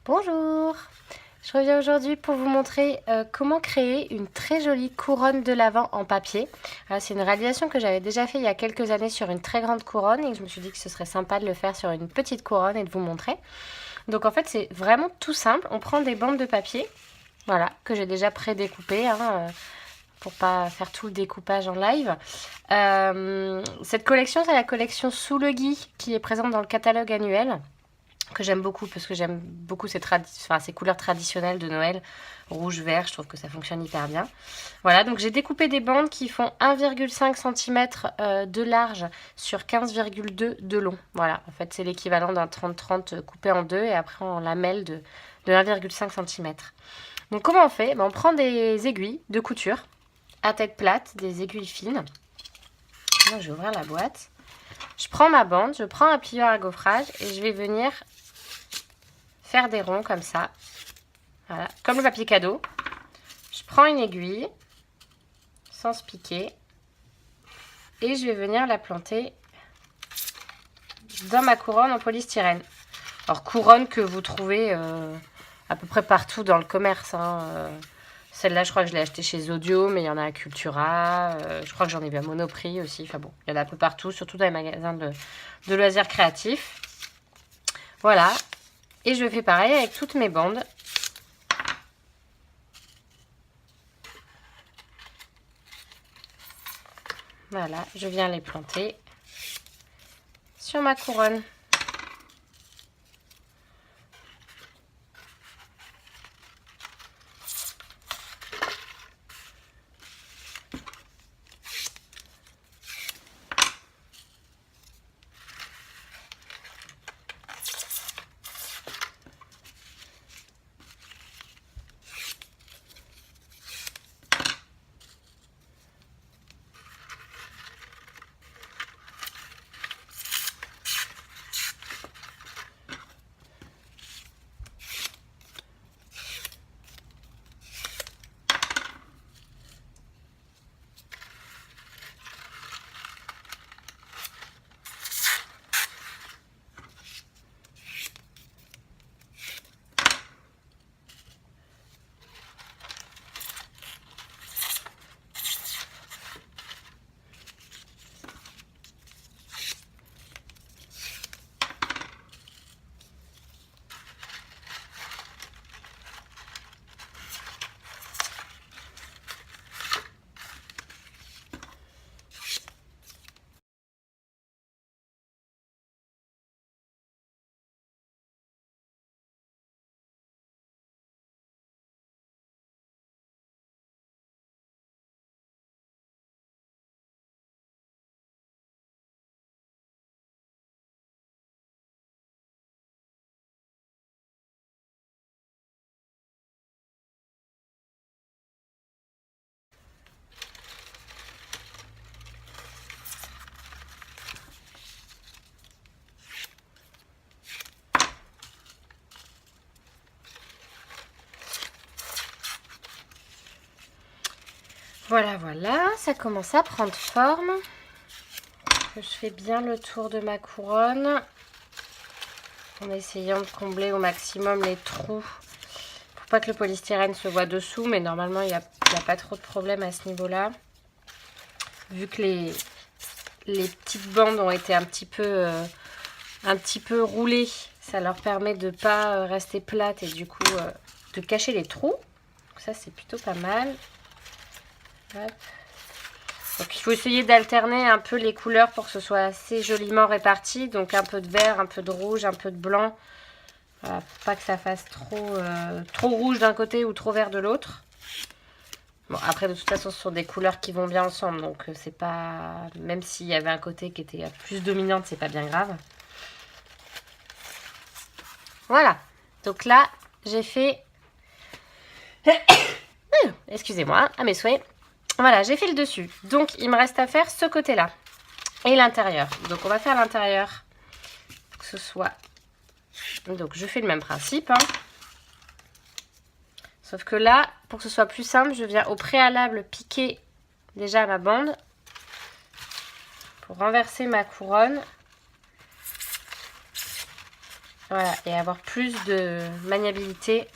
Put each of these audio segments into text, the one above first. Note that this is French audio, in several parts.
Bonjour! Je reviens aujourd'hui pour vous montrer comment créer une très jolie couronne de l'Avent en papier. C'est une réalisation que j'avais déjà fait il y a quelques années sur une très grande couronne et que je me suis dit que ce serait sympa de le faire sur une petite couronne et de vous montrer. Donc en fait c'est vraiment tout simple, on prend des bandes de papier, voilà, que j'ai déjà pré-découpées, pour pas faire tout le découpage en live. Cette collection, c'est la collection Sous le gui qui est présente dans le catalogue annuel, que j'aime beaucoup parce que j'aime beaucoup ces couleurs traditionnelles de Noël, rouge, vert, je trouve que ça fonctionne hyper bien. Voilà, donc j'ai découpé des bandes qui font 1,5 cm de large sur 15,2 de long. Voilà, en fait c'est l'équivalent d'un 30-30 coupé en deux et après en lamelles de 1,5 cm. Donc comment on fait? On prend des aiguilles de couture à tête plate, des aiguilles fines. Donc, je vais ouvrir la boîte. Je prends ma bande, je prends un plieur à gaufrage et je vais venir faire des ronds comme ça. Voilà, comme le papier cadeau. Je prends une aiguille sans se piquer et je vais venir la planter dans ma couronne en polystyrène. Alors couronne que vous trouvez à peu près partout dans le commerce. Celle-là, je crois que je l'ai achetée chez Audio, mais il y en a à Cultura. Je crois que j'en ai vu à Monoprix aussi. Enfin bon, il y en a un peu partout, surtout dans les magasins de loisirs créatifs. Voilà. Et je fais pareil avec toutes mes bandes. Voilà, je viens les planter sur ma couronne. Voilà, voilà, ça commence à prendre forme. Je fais bien le tour de ma couronne en essayant de combler au maximum les trous pour pas que le polystyrène se voit dessous, mais normalement il n'y a pas trop de problème à ce niveau-là. Vu que les petites bandes ont été un petit peu roulées, ça leur permet de ne pas rester plates et du coup de cacher les trous. Donc ça c'est plutôt pas mal. Hop. Donc il faut essayer d'alterner un peu les couleurs pour que ce soit assez joliment réparti. Donc un peu de vert, un peu de rouge, un peu de blanc. Voilà, pour pas que ça fasse trop rouge d'un côté ou trop vert de l'autre. Bon, après de toute façon ce sont des couleurs qui vont bien ensemble. Donc c'est pas... Même s'il y avait un côté qui était plus dominante, c'est pas bien grave. Voilà. Donc là, j'ai fait... Excusez-moi, à mes souhaits. Voilà, j'ai fait le dessus. Donc, il me reste à faire ce côté-là. Et l'intérieur. Donc, on va faire l'intérieur. Que ce soit... Donc, je fais le même principe. Sauf que là, pour que ce soit plus simple, je viens au préalable piquer déjà ma bande. Pour renverser ma couronne. Voilà, et avoir plus de maniabilité.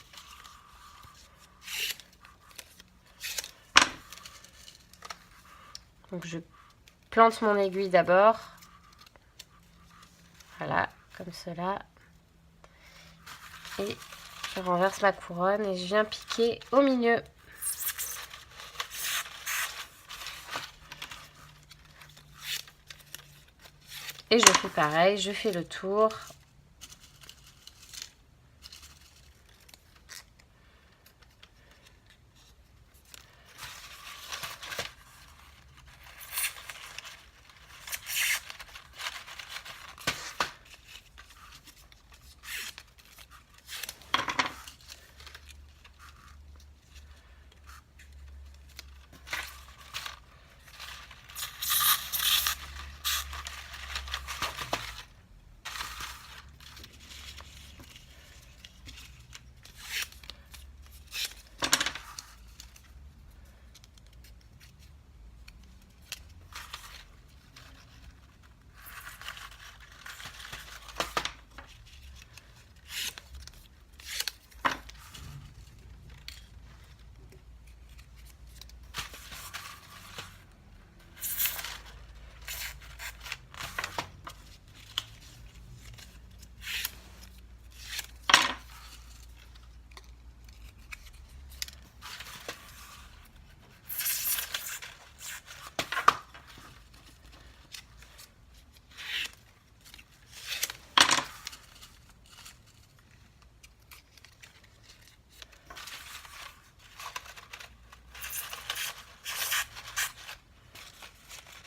Donc je plante mon aiguille d'abord. Voilà, comme cela. Et je renverse ma couronne et je viens piquer au milieu. Et je fais pareil, je fais le tour.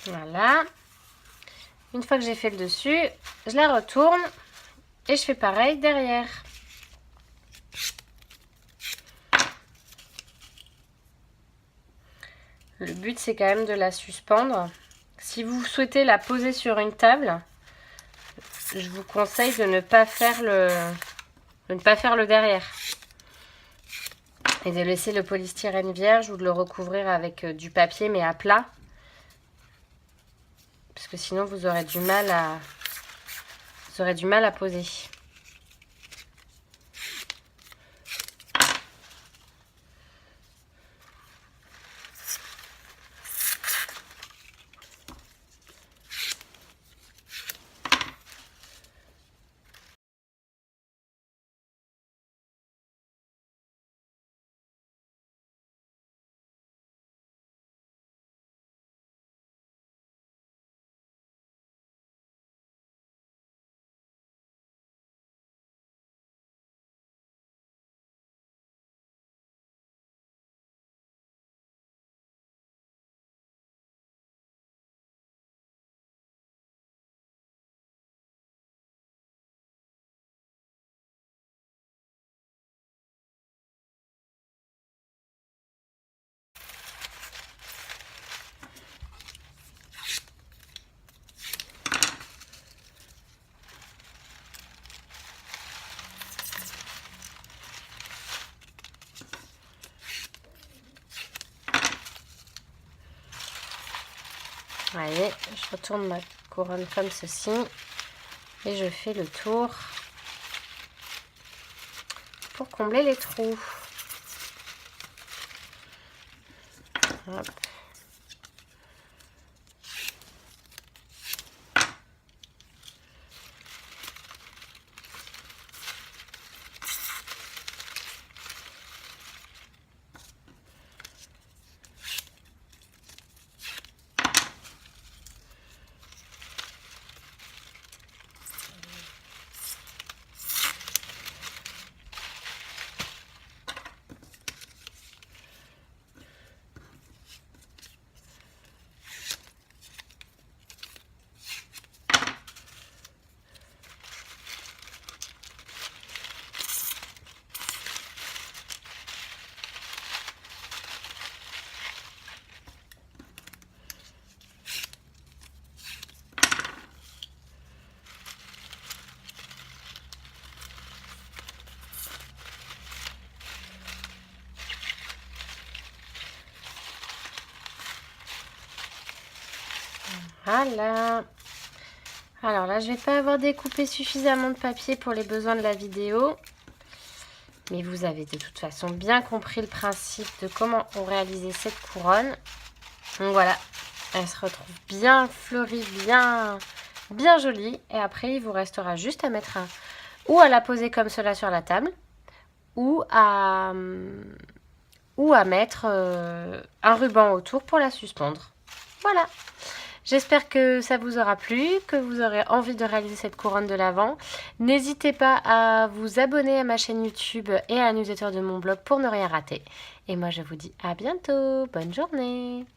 Voilà. Une fois que j'ai fait le dessus, je la retourne et je fais pareil derrière. Le but, c'est quand même de la suspendre. Si vous souhaitez la poser sur une table, je vous conseille de ne pas faire le derrière. Et de laisser le polystyrène vierge ou de le recouvrir avec du papier mais à plat. Parce que sinon vous aurez du mal à poser. Allez, je retourne ma couronne comme ceci et je fais le tour pour combler les trous. Hop. Voilà. Alors là, je vais pas avoir découpé suffisamment de papier pour les besoins de la vidéo. Mais vous avez de toute façon bien compris le principe de comment on réalisait cette couronne. Donc voilà, elle se retrouve bien fleurie, bien jolie. Et après, il vous restera juste à mettre ou à la poser comme cela sur la table, ou à mettre un ruban autour pour la suspendre. Voilà. J'espère que ça vous aura plu, que vous aurez envie de réaliser cette couronne de l'Avent. N'hésitez pas à vous abonner à ma chaîne YouTube et à la newsletter de mon blog pour ne rien rater. Et moi, je vous dis à bientôt. Bonne journée.